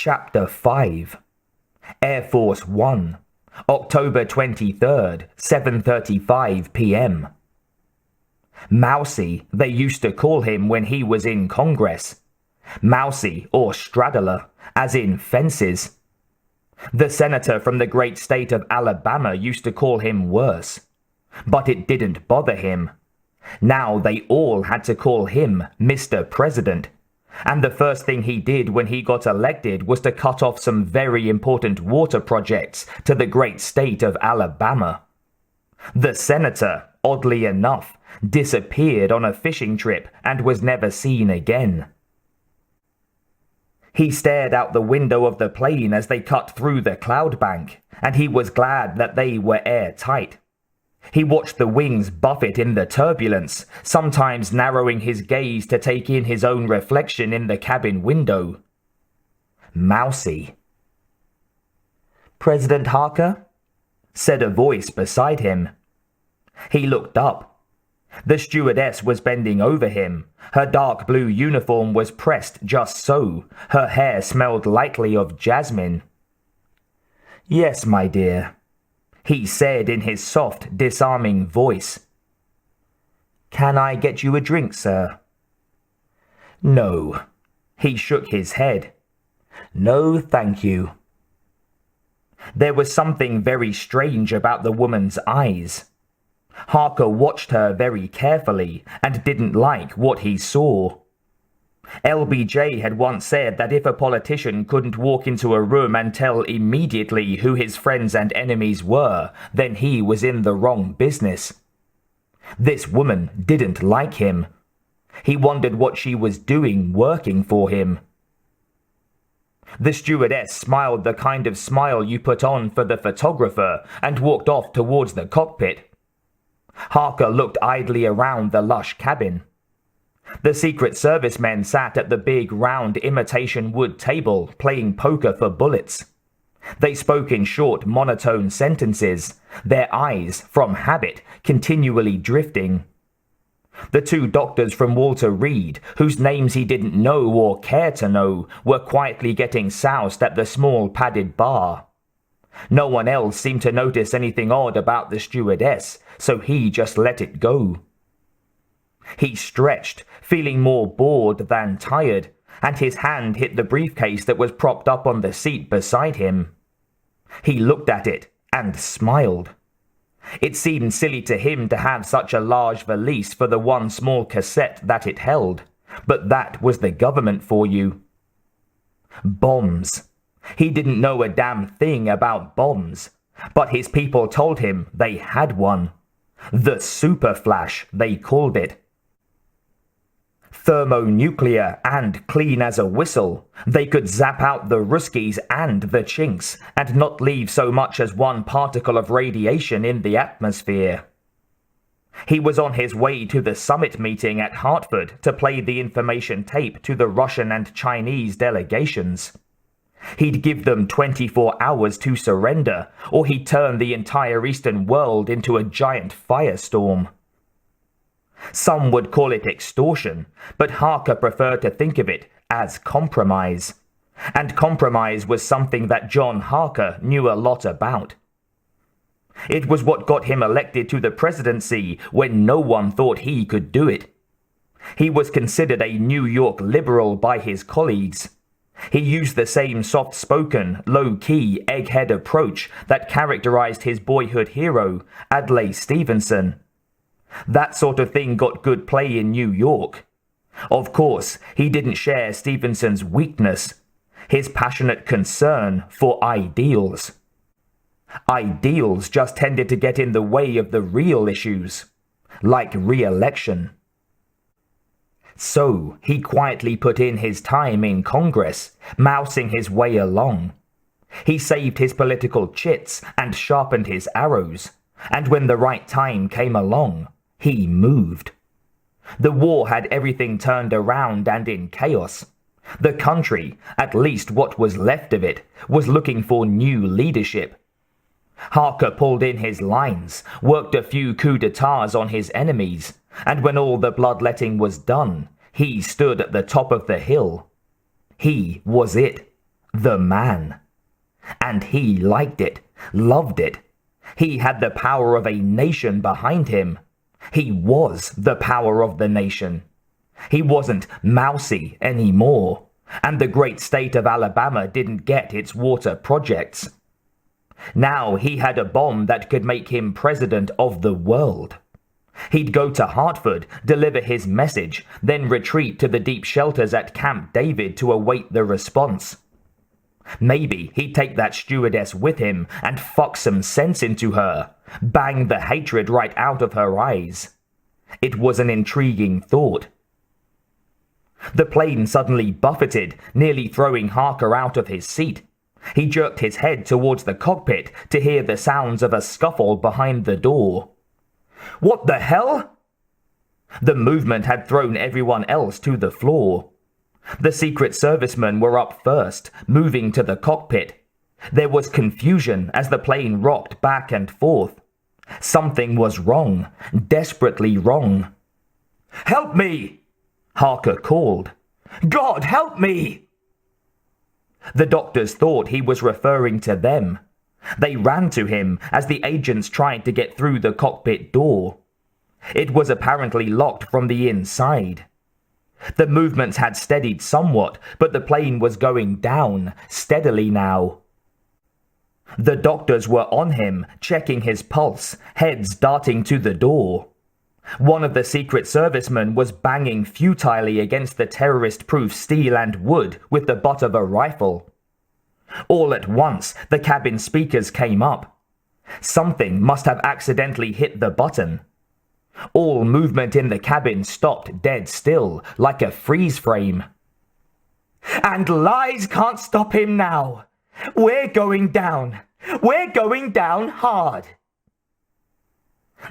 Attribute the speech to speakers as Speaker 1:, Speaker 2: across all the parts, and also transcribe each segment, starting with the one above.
Speaker 1: Chapter 5 Air Force One, October 23rd, 7:35 p.m. Mousy, they used to call him when he was in Congress. Mousy or straddler, as in fences. The senator from the great state of Alabama used to call him worse. But it didn't bother him. Now they all had to call him Mr. President. And the first thing he did when he got elected was to cut off some very important water projects to the great state of Alabama. The senator, oddly enough, disappeared on a fishing trip and was never seen again. He stared out the window of the plane as they cut through the cloud bank, and he was glad that they were airtight. He watched the wings buffet in the turbulence, sometimes narrowing his gaze to take in his own reflection in the cabin window. Mousy. "President Harker?" said a voice beside him. He looked up. The stewardess was bending over him. Her dark blue uniform was pressed just so. Her hair smelled lightly of jasmine. "Yes, my dear," he said in his soft, disarming voice. "Can I get you a drink, sir?" "No." He shook his head. "No, thank you." There was something very strange about the woman's eyes. Harker watched her very carefully and didn't like what he saw. LBJ had once said that if a politician couldn't walk into a room and tell immediately who his friends and enemies were, then he was in the wrong business. This woman didn't like him. He wondered what she was doing working for him. The stewardess smiled the kind of smile you put on for the photographer and walked off towards the cockpit. Harker looked idly around the lush cabin. The Secret Service men sat at the big round imitation wood table playing poker for bullets. They spoke in short monotone sentences, their eyes, from habit, continually drifting. The two doctors from Walter Reed, whose names he didn't know or care to know, were quietly getting soused at the small padded bar. No one else seemed to notice anything odd about the stewardess, so he just let it go. He stretched, feeling more bored than tired, and his hand hit the briefcase that was propped up on the seat beside him. He looked at it and smiled. It seemed silly to him to have such a large valise for the one small cassette that it held, but that was the government for you. Bombs. He didn't know a damn thing about bombs, but his people told him they had one. The super flash, they called it. Thermonuclear and clean as a whistle, they could zap out the Ruskies and the Chinks and not leave so much as one particle of radiation in the atmosphere. He was on his way to the summit meeting at Hartford to play the information tape to the Russian and Chinese delegations. He'd give them 24 hours to surrender, or he'd turn the entire Eastern world into a giant firestorm. Some would call it extortion, but Harker preferred to think of it as compromise. And compromise was something that John Harker knew a lot about. It was what got him elected to the presidency when no one thought he could do it. He was considered a New York liberal by his colleagues. He used the same soft-spoken, low-key, egghead approach that characterized his boyhood hero, Adlai Stevenson. That sort of thing got good play in New York. Of course, he didn't share Stevenson's weakness, his passionate concern for ideals. Ideals just tended to get in the way of the real issues, like re-election. So he quietly put in his time in Congress, mousing his way along. He saved his political chits and sharpened his arrows, and when the right time came along, he moved. The war had everything turned around and in chaos. The country, at least what was left of it, was looking for new leadership. Harker pulled in his lines, worked a few coups d'etats on his enemies, and when all the bloodletting was done, he stood at the top of the hill. He was it. The man. And he liked it, loved it. He had the power of a nation behind him. He was the power of the nation. He wasn't mousy anymore, and the great state of Alabama didn't get its water projects. Now he had a bomb that could make him president of the world. He'd go to Hartford, deliver his message, then retreat to the deep shelters at Camp David to await the response. Maybe he'd take that stewardess with him and fuck some sense into her, bang the hatred right out of her eyes. It was an intriguing thought. The plane suddenly buffeted, nearly throwing Harker out of his seat. He jerked his head towards the cockpit to hear the sounds of a scuffle behind the door. What the hell? The movement had thrown everyone else to the floor. The Secret Servicemen were up first, moving to the cockpit. There was confusion as the plane rocked back and forth. Something was wrong, desperately wrong. "Help me!" Harker called. "God, help me!" The doctors thought he was referring to them. They ran to him as the agents tried to get through the cockpit door. It was apparently locked from the inside. The movements had steadied somewhat, but the plane was going down, steadily now. The doctors were on him, checking his pulse, heads darting to the door. One of the Secret Servicemen was banging futilely against the terrorist-proof steel and wood with the butt of a rifle. All at once, the cabin speakers came up. Something must have accidentally hit the button. All movement in the cabin stopped dead still, like a freeze frame. "And lies can't stop him now. We're going down. We're going down hard."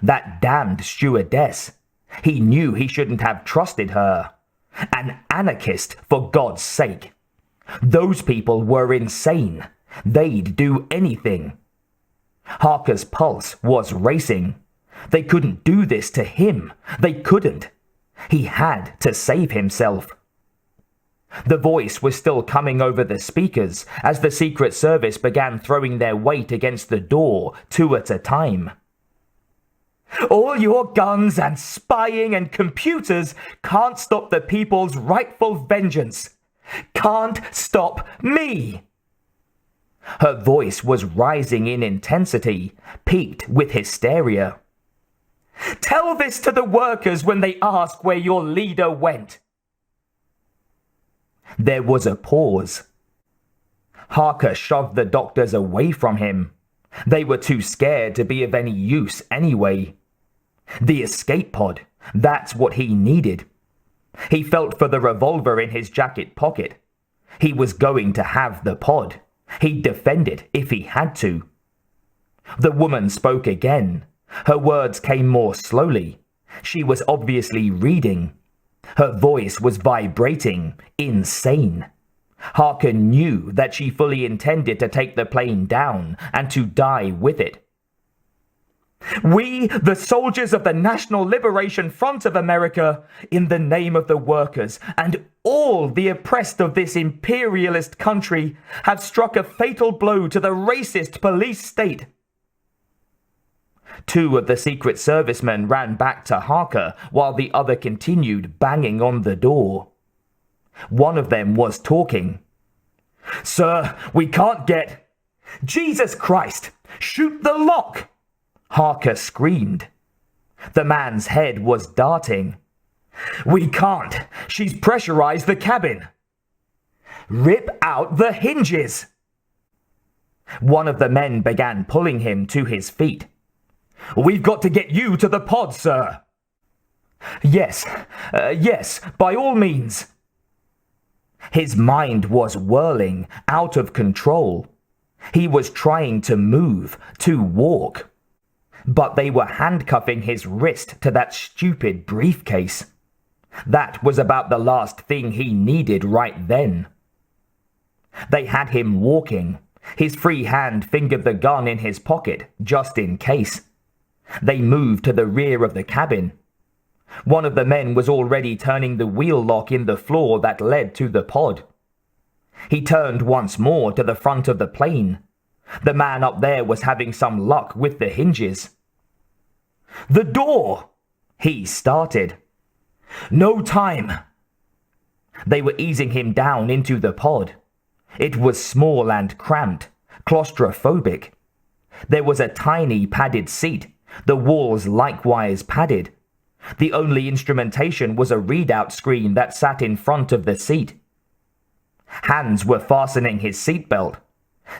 Speaker 1: That damned stewardess. He knew he shouldn't have trusted her. An anarchist, for God's sake. Those people were insane. They'd do anything. Harker's pulse was racing. They couldn't do this to him. They couldn't. He had to save himself. The voice was still coming over the speakers as the Secret Service began throwing their weight against the door, 2 at a time. "All your guns and spying and computers can't stop the people's rightful vengeance. Can't stop me." Her voice was rising in intensity, peaked with hysteria. "Tell this to the workers when they ask where your leader went." There was a pause. Harker shoved the doctors away from him. They were too scared to be of any use anyway. The escape pod, that's what he needed. He felt for the revolver in his jacket pocket. He was going to have the pod. He'd defend it if he had to. The woman spoke again. Her words came more slowly. She was obviously reading. Her voice was vibrating, insane. Harker knew that she fully intended to take the plane down and to die with it. "We, the soldiers of the National Liberation Front of America, in the name of the workers and all the oppressed of this imperialist country, have struck a fatal blow to the racist police state." 2 of the Secret Servicemen ran back to Harker while the other continued banging on the door. One of them was talking. "Sir, we can't get—" "Jesus Christ! Shoot the lock!" Harker screamed. The man's head was darting. "We can't. She's pressurized the cabin." "Rip out the hinges!" One of the men began pulling him to his feet. "We've got to get you to the pod, sir." Yes, by all means." His mind was whirling, out of control. He was trying to move, to walk. But they were handcuffing his wrist to that stupid briefcase. That was about the last thing he needed right then. They had him walking. His free hand fingered the gun in his pocket, just in case. They moved to the rear of the cabin. One of the men was already turning the wheel lock in the floor that led to the pod. He turned once more to the front of the plane. The man up there was having some luck with the hinges. "The door!" he started. "No time." They were easing him down into the pod. It was small and cramped, claustrophobic. There was a tiny padded seat, the walls likewise padded. The only instrumentation was a readout screen that sat in front of the seat. Hands were fastening his seatbelt.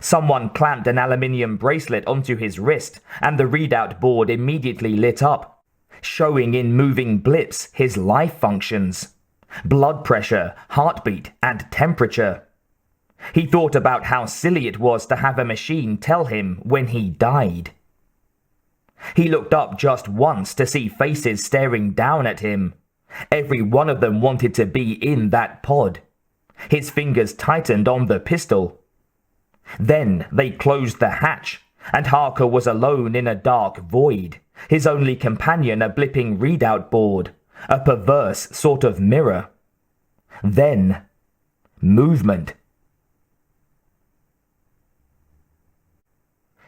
Speaker 1: Someone clamped an aluminium bracelet onto his wrist, and the readout board immediately lit up, showing in moving blips his life functions: blood pressure, heartbeat, and temperature. He thought about how silly it was to have a machine tell him when he died. He looked up just once to see faces staring down at him. Every one of them wanted to be in that pod. His fingers tightened on the pistol. Then they closed the hatch, and Harker was alone in a dark void, his only companion a blipping readout board, a perverse sort of mirror. Then, movement.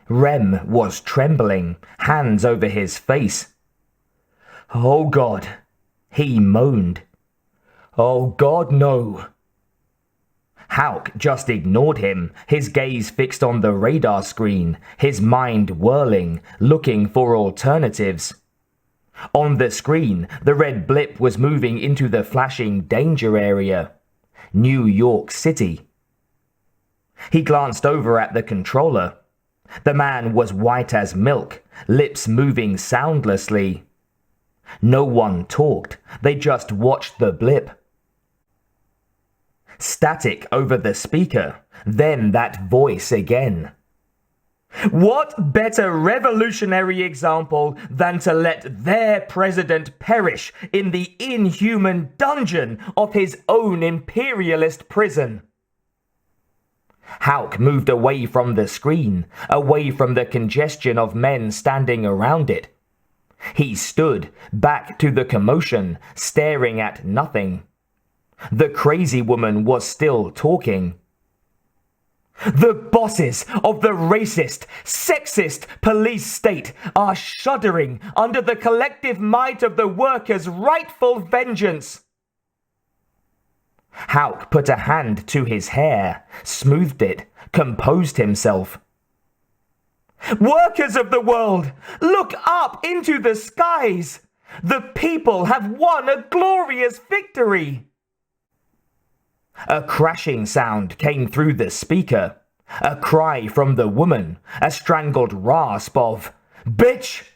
Speaker 1: Rem was trembling, hands over his face. "Oh God," he moaned. "Oh God, no." Hauk just ignored him, his gaze fixed on the radar screen, his mind whirling, looking for alternatives. On the screen, the red blip was moving into the flashing danger area. New York City. He glanced over at the controller. The man was white as milk, lips moving soundlessly. No one talked, they just watched the blip. Static over the speaker, then that voice again. "What better revolutionary example than to let their president perish in the inhuman dungeon of his own imperialist prison?" Hauk moved away from the screen, away from the congestion of men standing around it. He stood, back to the commotion, staring at nothing. The crazy woman was still talking. "The bosses of the racist, sexist police state are shuddering under the collective might of the workers' rightful vengeance." Hauk put a hand to his hair, smoothed it, composed himself. "Workers of the world, look up into the skies! The people have won a glorious victory!" A crashing sound came through the speaker, a cry from the woman, a strangled rasp of, "Bitch!"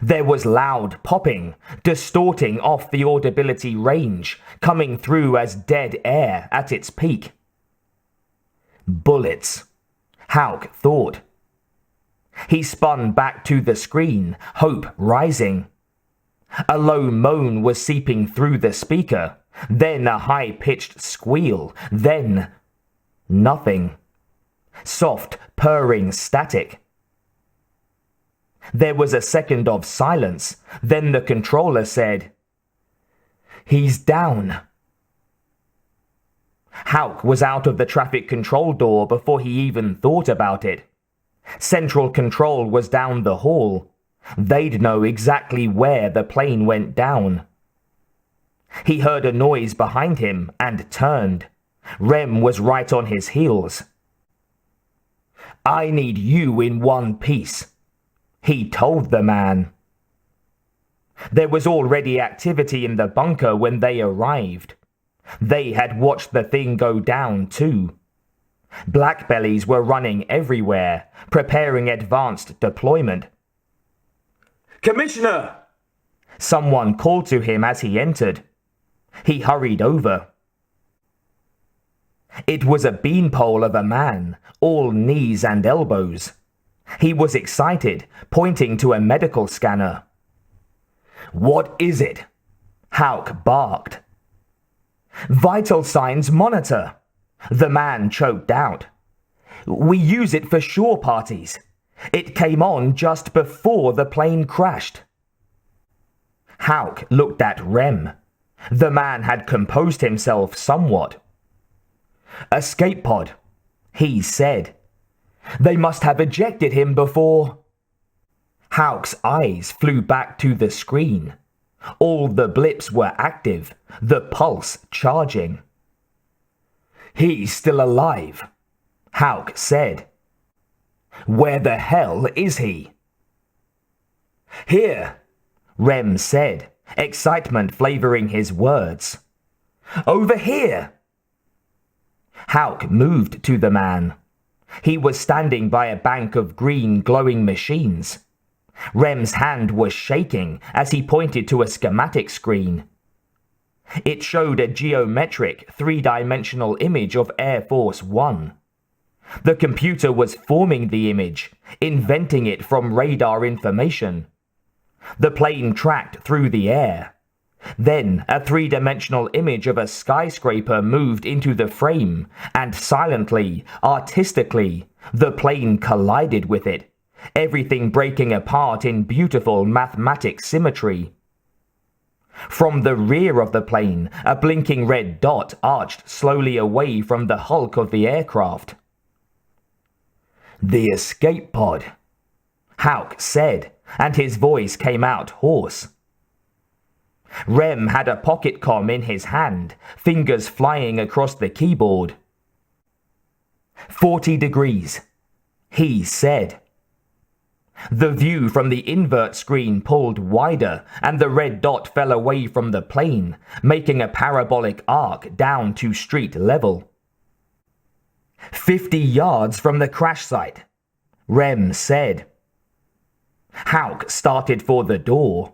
Speaker 1: There was loud popping, distorting off the audibility range, coming through as dead air at its peak. Bullets, Hauk thought. He spun back to the screen, hope rising. A low moan was seeping through the speaker, then a high-pitched squeal, then nothing. Soft, purring static. There was a second of silence, then the controller said, "He's down." Hauk was out of the traffic control door before he even thought about it. Central control was down the hall. They'd know exactly where the plane went down. He heard a noise behind him and turned. Rem was right on his heels. "I need you in one piece," he told the man. There was already activity in the bunker when they arrived. They had watched the thing go down too. Blackbellies were running everywhere, preparing advanced deployment. "Commissioner!" Someone called to him as he entered. He hurried over. It was a beanpole of a man, all knees and elbows. He was excited, pointing to a medical scanner. "What is it?" Hauk barked. "Vital signs monitor." The man choked out. "We use it for shore parties. It came on just before the plane crashed." Hauk looked at Rem. The man had composed himself somewhat. Escape pod, he said. They must have ejected him before. Hauk's eyes flew back to the screen. All the blips were active, the pulse charging. He's still alive, Hauk said. Where the hell is he? Here, Rem said, excitement flavoring his words. Over here. Hauk moved to the man. He was standing by a bank of green glowing machines. Rem's hand was shaking as he pointed to a schematic screen. It showed a geometric, three-dimensional image of Air Force One. The computer was forming the image, inventing it from radar information. The plane tracked through the air. Then a three-dimensional image of a skyscraper moved into the frame, and silently, artistically, the plane collided with it, everything breaking apart in beautiful mathematic symmetry. From the rear of the plane, a blinking red dot arched slowly away from the hulk of the aircraft. The escape pod, Hauk said, and his voice came out hoarse. Rem had a pocket comm in his hand, fingers flying across the keyboard. 40 degrees, he said. The view from the invert screen pulled wider, and the red dot fell away from the plane, making a parabolic arc down to street level. 50 yards from the crash site, Rem said. Hauk started for the door.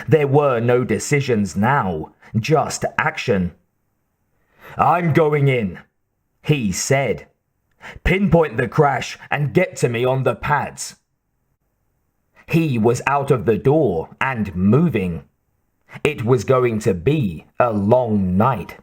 Speaker 1: There were no decisions now, just action. I'm going in, he said. Pinpoint the crash and get to me on the pads. He was out of the door and moving. It was going to be a long night.